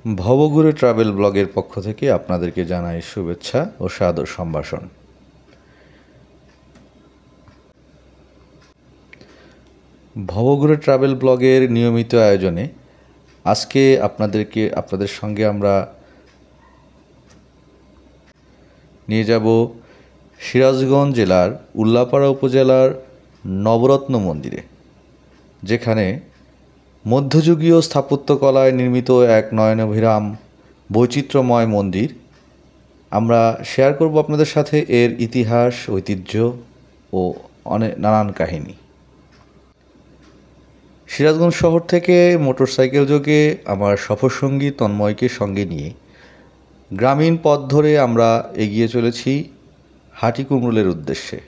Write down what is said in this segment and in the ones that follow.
ভবঘুরে travel ব্লগের পক্ষ থেকে আপনাদেরকে জানাই শুভেচ্ছা ও সাদর সম্ভাষণ। ভবঘুরে ট্রাভেল ব্লগের নিয়মিত আয়োজনে আজকে আপনাদের সঙ্গে আমরা নিয়ে যাব সিরাজগঞ্জ জেলার উল্লাপাড়া উপজেলার নবরত্ন মন্দিরে, যেখানে মধ্যযুগীয় স্থাপত্যকলায় নির্মিত এক নয়নাভিরাম বৈচিত্র্যময় মন্দির। আমরা শেয়ার করব আপনাদের সাথে এর ইতিহাস, ঐতিহ্য ও নানান কাহিনী। সিরাজগঞ্জ শহর থেকে মোটরসাইকেল যোগে আমার সফরসঙ্গী তন্ময়কে সঙ্গে নিয়ে গ্রামীণ পথ ধরে আমরা এগিয়ে চলেছি হাটিকুমরুলের উদ্দেশ্যে।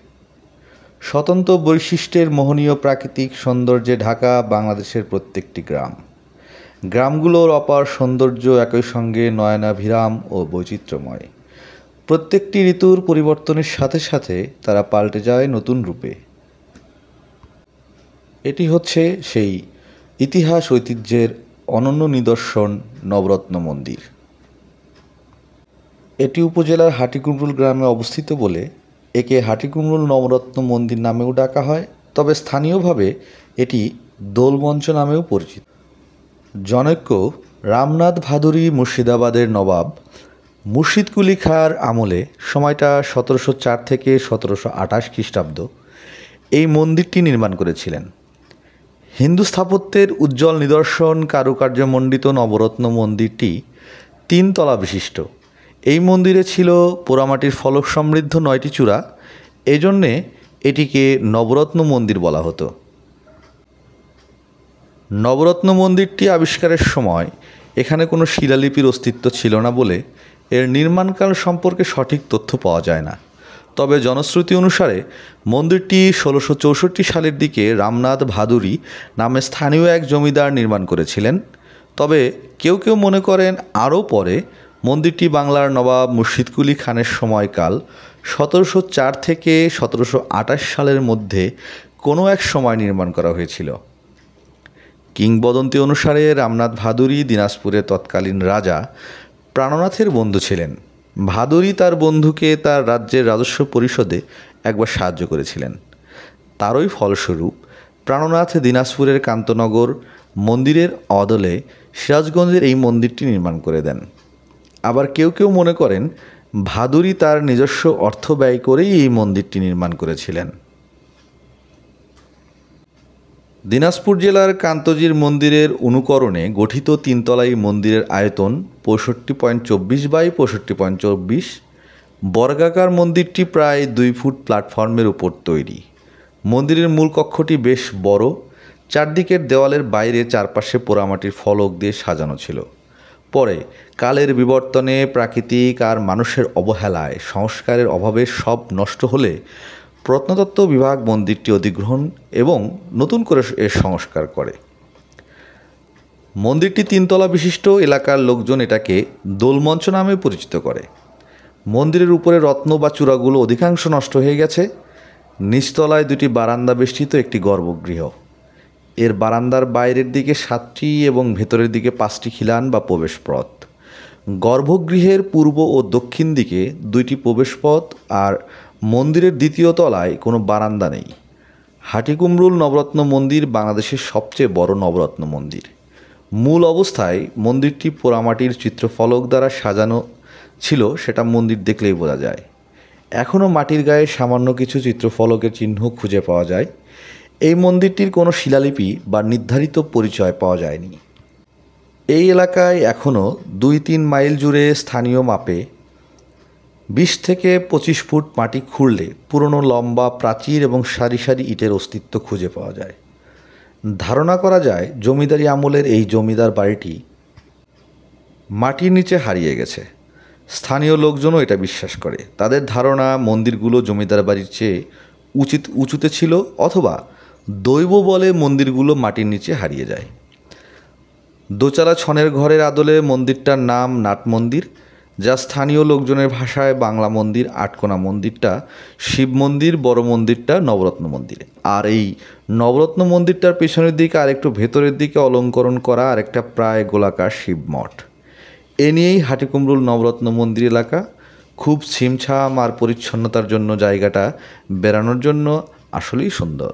স্বতন্ত্র বৈশিষ্ট্যের মোহনীয় প্রাকৃতিক সৌন্দর্যে ঢাকা বাংলাদেশের প্রত্যেকটি গ্রামগুলোর অপার সৌন্দর্য একই সঙ্গে নয়নাভিরাম ও বৈচিত্র্যময়। প্রত্যেকটি ঋতুর পরিবর্তনের সাথে সাথে তারা পাল্টে যায় নতুন রূপে। এটি হচ্ছে সেই ইতিহাস ঐতিহ্যের অনন্য নিদর্শন নবরত্ন মন্দির। এটি উপজেলার হাটিকুমরুল গ্রামে অবস্থিত বলে একে হাটিকুমরুল নবরত্ন মন্দির নামেও ডাকা হয়, তবে স্থানীয়ভাবে এটি দোলমঞ্চ নামেও পরিচিত। জনৈক রামনাথ ভাদুরী মুর্শিদাবাদের নবাব মুর্শিদ কুলি খাঁর আমলে, সময়টা 1704 থেকে 1728 খ্রিস্টাব্দ, এই মন্দিরটি নির্মাণ করেছিলেন। হিন্দু স্থাপত্যের উজ্জ্বল নিদর্শন কারুকার্যমণ্ডিত নবরত্ন মন্দিরটি 3 তলা বিশিষ্ট। এই মন্দিরে ছিল পোড়ামাটির ফলক সমৃদ্ধ 9টি চূড়া, এজন্যে এটিকে নবরত্ন মন্দির বলা হতো। নবরত্ন মন্দিরটি আবিষ্কারের সময় এখানে কোনো শিলালিপির অস্তিত্ব ছিল না বলে এর নির্মাণকাল সম্পর্কে সঠিক তথ্য পাওয়া যায় না। তবে জনশ্রুতি অনুসারে মন্দিরটি 1664 সালের দিকে রামনাথ ভাদুরী নামে স্থানীয় এক জমিদার নির্মাণ করেছিলেন। তবে কেউ কেউ মনে করেন আরও পরে মন্দিরটি বাংলার নবাব মুর্শিদ কুলি খানের সময়কাল 1704 থেকে 1728 সালের মধ্যে কোনো এক সময় নির্মাণ করা হয়েছিল। কিংবদন্তি অনুসারে রামনাথ ভাদুরী দিনাজপুরের তৎকালীন রাজা প্রাণনাথের বন্ধু ছিলেন। ভাদুরী তার বন্ধুকে তার রাজ্যের রাজস্ব পরিশোধে একবার সাহায্য করেছিলেন। তারই ফলস্বরূপ প্রাণনাথ দিনাজপুরের কান্তনগর মন্দিরের অদলে সিরাজগঞ্জের এই মন্দিরটি নির্মাণ করে দেন। আবার কেউ কেউ মনে করেন ভাদুরী তার নিজস্ব অর্থ ব্যয় করেই এই মন্দিরটি নির্মাণ করেছিলেন। দিনাজপুর জেলার কান্তজির মন্দিরের অনুকরণে গঠিত 3 তলা এই মন্দিরের আয়তন 65.24 বাই 65.24। বর্গাকার মন্দিরটি প্রায় 2 ফুট প্ল্যাটফর্মের উপর তৈরি। মন্দিরের মূল কক্ষটি বেশ বড়। চারদিকের দেওয়ালের বাইরে চারপাশে পোড়ামাটির ফলক দিয়ে সাজানো ছিল। পরে কালের বিবর্তনে, প্রাকৃতিক আর মানুষের অবহেলায়, সংস্কারের অভাবে সব নষ্ট হলে প্রত্নতত্ত্ব বিভাগ মন্দিরটি অধিগ্রহণ এবং নতুন করে এর সংস্কার করে। মন্দিরটি 3 তলা বিশিষ্ট। এলাকার লোকজন এটাকে দোলমঞ্চ নামে পরিচিত করে। মন্দিরের উপরে রত্ন বা চূড়াগুলো অধিকাংশ নষ্ট হয়ে গেছে। নিচতলায় 2টি বারান্দা বেষ্টিত একটি গর্ভগৃহ। এর বারান্দার বাইরের দিকে 7টি এবং ভেতরের দিকে 5টি খিলান বা প্রবেশপথ। গর্ভগৃহের পূর্ব ও দক্ষিণ দিকে 2টি প্রবেশপথ আর মন্দিরের 2য় তলায় কোনো বারান্দা নেই। হাটিকুমরুল নবরত্ন মন্দির বাংলাদেশের সবচেয়ে বড় নবরত্ন মন্দির। মূল অবস্থায় মন্দিরটি পোড়ামাটির চিত্রফলক দ্বারা সাজানো ছিল, সেটা মন্দির দেখলেই বোঝা যায়। এখনও মাটির গায়ে সামান্য কিছু চিত্রফলকের চিহ্ন খুঁজে পাওয়া যায়। এই মন্দিরটির কোনো শিলালিপি বা নির্ধারিত পরিচয় পাওয়া যায়নি। এই এলাকায় এখনও 2-3 মাইল জুড়ে স্থানীয় মাপে 20 থেকে 25 ফুট মাটি খুঁড়লে পুরনো লম্বা প্রাচীর এবং সারি সারি ইটের অস্তিত্ব খুঁজে পাওয়া যায়। ধারণা করা যায় জমিদারি আমলের এই জমিদার বাড়িটি মাটির নিচে হারিয়ে গেছে। স্থানীয় লোকজনও এটা বিশ্বাস করে। তাদের ধারণা মন্দিরগুলো জমিদার বাড়ির চেয়ে উঁচুতে ছিল, অথবা দৈব বলে মন্দিরগুলো মাটির নিচে হারিয়ে যায়। দোচালা ছনের ঘরের আদলে মন্দিরটার নাম নাট মন্দির, যা স্থানীয় লোকজনের ভাষায় বাংলা মন্দির। আটকোনা মন্দিরটা শিব মন্দির, বড় মন্দিরটা নবরত্ন মন্দির। আর এই নবরত্ন মন্দিরটার পেছনের দিকে আর একটু ভেতরের দিকে অলঙ্করণ করা আরেকটা প্রায় গোলাকার শিব মঠ। এ নিয়েই হাটিকুমরুল নবরত্ন মন্দির এলাকা। খুব ছিমছাম আর পরিচ্ছন্নতার জন্য জায়গাটা বেড়ানোর জন্য আসলেই সুন্দর।